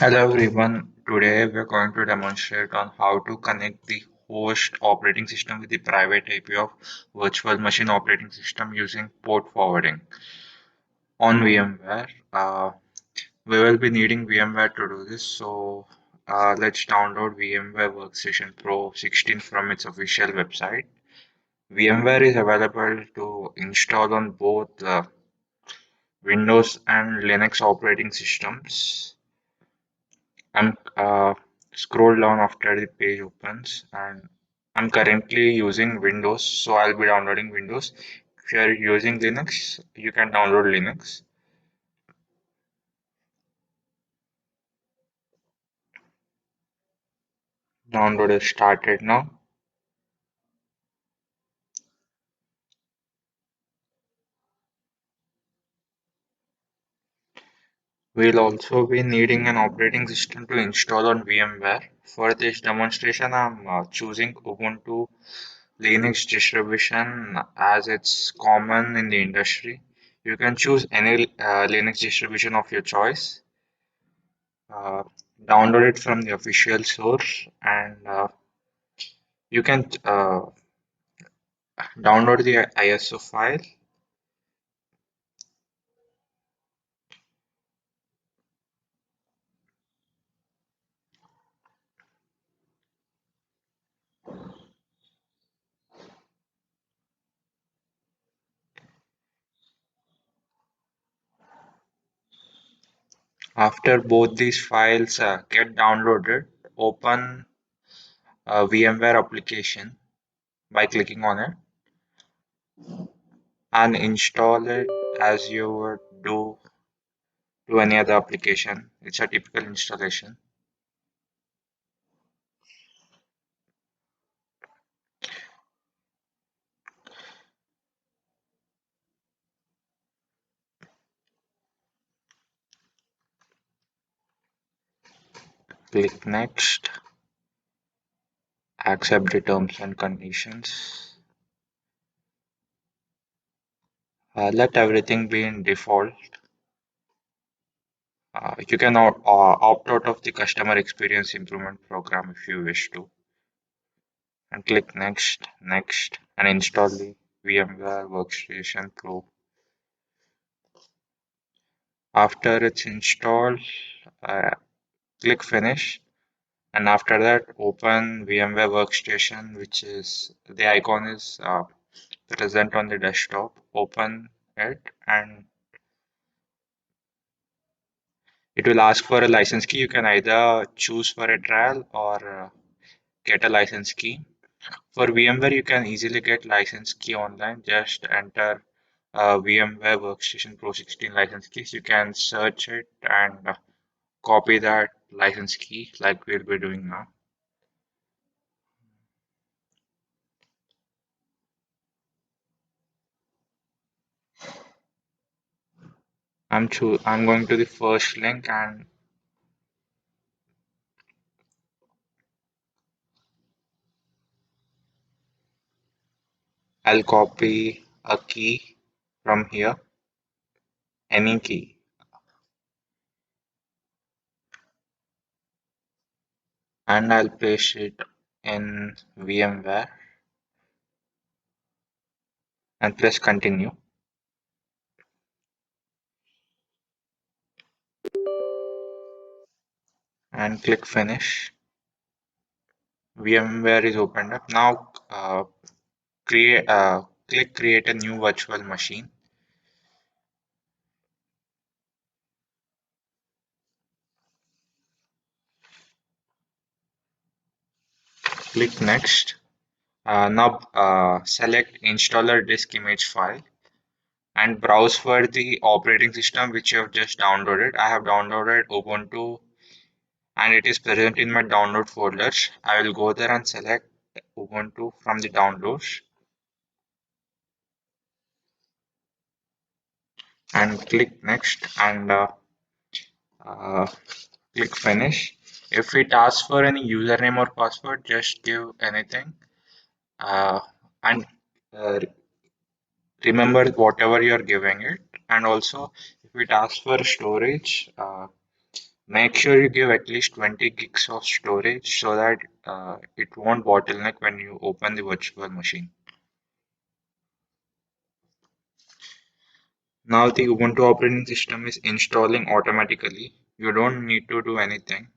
Hello everyone. Today we are going to demonstrate on how to connect the host operating system with the private IP of virtual machine operating system using port forwarding on VMware. We will be needing VMware to do this. Let's download VMware Workstation Pro 16 from its official website. VMware is available to install on both Windows and Linux operating systems. I'm scroll down after the page opens, and I'm currently using Windows, so I'll be downloading Windows. If you are using Linux, you can download Linux. Download is started now. We'll also be needing an operating system to install on VMware. For this demonstration, I'm choosing Ubuntu Linux distribution as it's common in the industry. You can choose any Linux distribution of your choice. uh, Download it from the official source, and you can download the ISO file. After both these files get downloaded, open a VMware application by clicking on it and install it as you would do to any other application. It's a typical installation. Click next, accept the terms and conditions. Let everything be in default. You can opt out of the customer experience improvement program if you wish to, and click next, next, and install the VMware Workstation Pro. After it's installed, uh, click finish, and after that, open VMware Workstation, which is the icon is present on the desktop. Open it, and it will ask for a license key. You can either choose for a trial or get a license key. For VMware, you can easily get license key online. Just enter VMware Workstation Pro 16 license keys. You can search it and copy that license key like we'll be doing now. I'm going to the first link, and I'll copy a key from here, any key, and I'll paste it in VMware and press continue and click finish. VMware is opened up. Now click create a new virtual machine. Click next. Now select installer disk image file and browse for the operating system which you have just downloaded. I have downloaded Ubuntu and it is present in my download folders. I will go there and select Ubuntu from the downloads and click next, and uh, click finish. If it asks for any username or password, just give anything, uh, and uh, remember whatever you're giving it. And also, if it asks for storage, Make sure you give at least 20 gigs of storage so that it won't bottleneck when you open the virtual machine. Now the Ubuntu operating system is installing automatically. You don't need to do anything.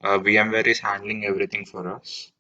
VMware is handling everything for us.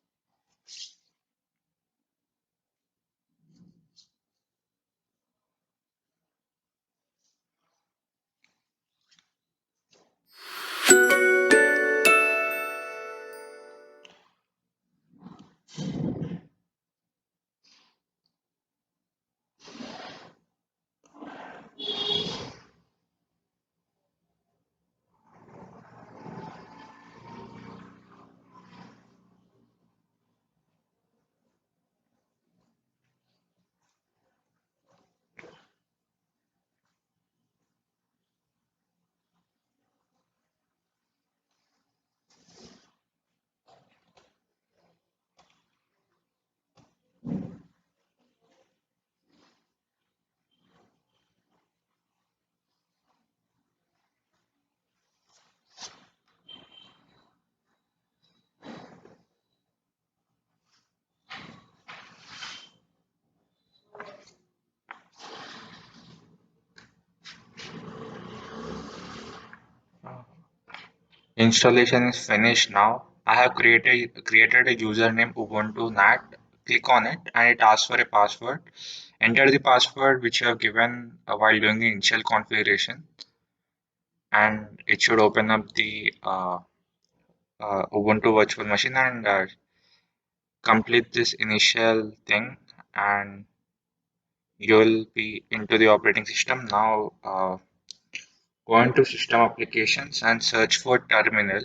Installation is finished now. I have created a username Ubuntu NAT. Click on it and it asks for a password. Enter the password which you have given while doing the initial configuration, and it should open up the Ubuntu virtual machine and complete this initial thing, and you'll be into the operating system. Now go into system applications and search for terminal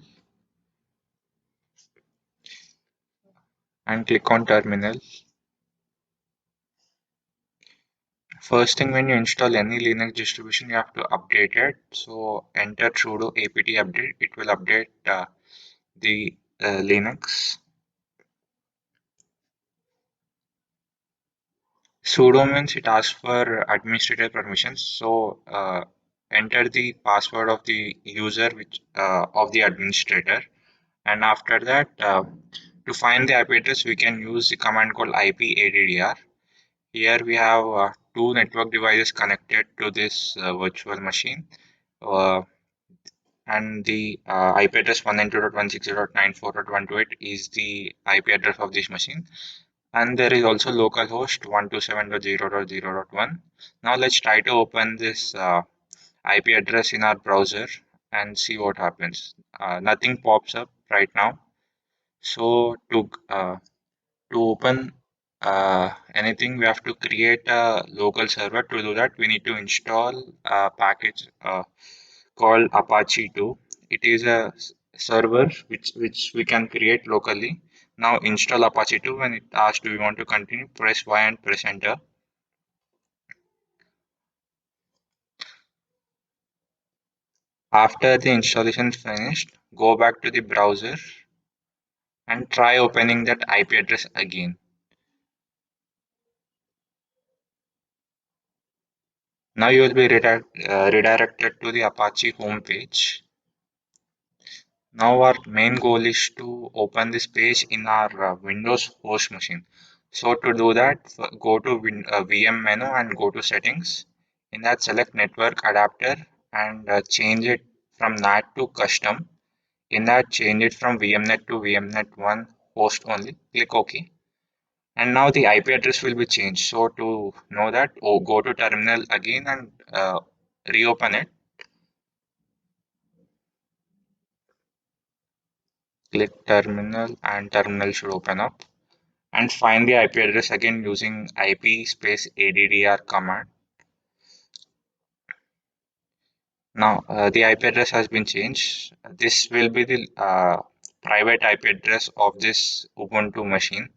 and click on terminal. First thing, when you install any Linux distribution, you have to update it. So enter sudo apt update. It will update the Linux. Sudo means it asks for administrator permissions. So enter the password of the user, which of the administrator, and after that, to find the IP address, we can use the command called IPADDR. Here we have two network devices connected to this virtual machine. Uh, and the IP address 192.160.94.128 is the IP address of this machine. And there is also localhost 127.0.0.1. Now let's try to open this IP address in our browser and see what happens. Nothing pops up right now. So to open anything, we have to create a local server. To do that, we need to install a package called Apache 2. It is a server which we can create locally. Now install Apache 2. When it asks, do you want to continue? Press Y and press enter. After the installation is finished, go back to the browser and try opening that IP address again. Now you will be redirected to the Apache homepage. Now our main goal is to open this page in our Windows host machine. So to do that, go to VM menu and go to settings. In that, select network adapter and change it from NAT to custom. In that, change it from VMNet to VMNet1 host only. Click OK. And now the IP address will be changed. So to know that, go to terminal again and reopen it. Click terminal and terminal should open up. And find the IP address again using IP space ADDR command. Now the IP address has been changed. This will be the private IP address of this Ubuntu machine.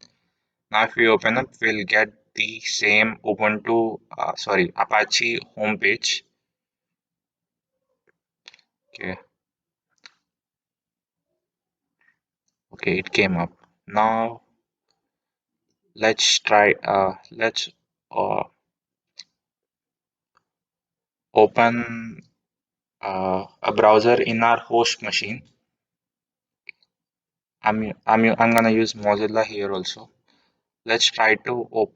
Now if we open up, we'll get the same Apache homepage. Okay, okay, it came up. Now let's uh, open a browser in our host machine. I'm gonna use Mozilla here also. Let's try to go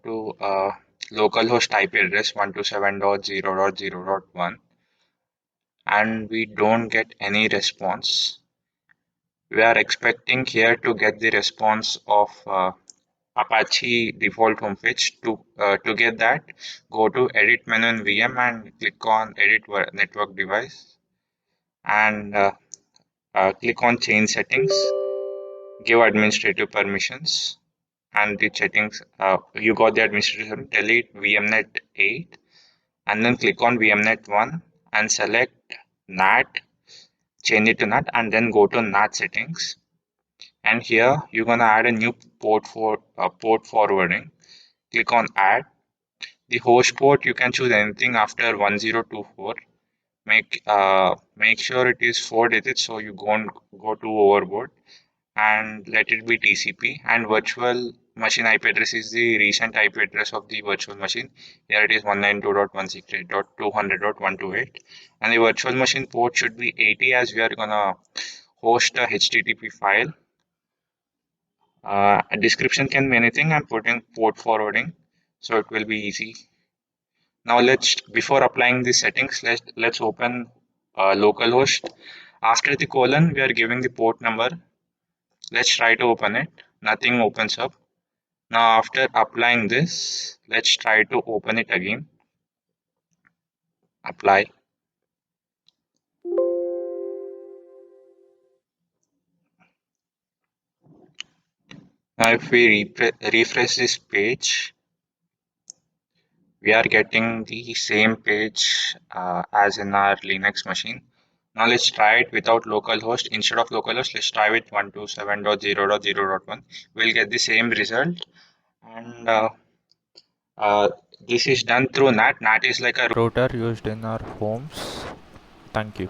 to localhost IP address 127.0.0.1, and we don't get any response. We are expecting here to get the response of Apache default homepage. To get that, go to Edit menu in VM and click on Edit Network Device, and click on Change Settings. Give administrative permissions, and the settings. You got the administrative. Delete VMNet 8, and then click on VMNet 1 and select NAT. Change it to NAT, and then go to NAT settings. And here you're gonna add a new port for port forwarding. Click on Add. The host port, you can choose anything after 1024. Make sure it is 4 digits so you don't go too overboard, and let it be TCP. And virtual machine IP address is the recent IP address of the virtual machine. Here it is 192.168.200.128, and the virtual machine port should be 80 as we are gonna host a HTTP file. A description can be anything. I'm putting port forwarding, so it will be easy. Now before applying the settings, let's open localhost. After the colon, we are giving the port number. Let's try to open it. Nothing opens up. Now after applying this, let's try to open it again. Apply. Now if we refresh this page, we are getting the same page as in our Linux machine. Now let's try it without localhost. Instead of localhost, let's try with 127.0.0.1. We'll get the same result. And this is done through NAT. NAT is like a router used in our homes. Thank you.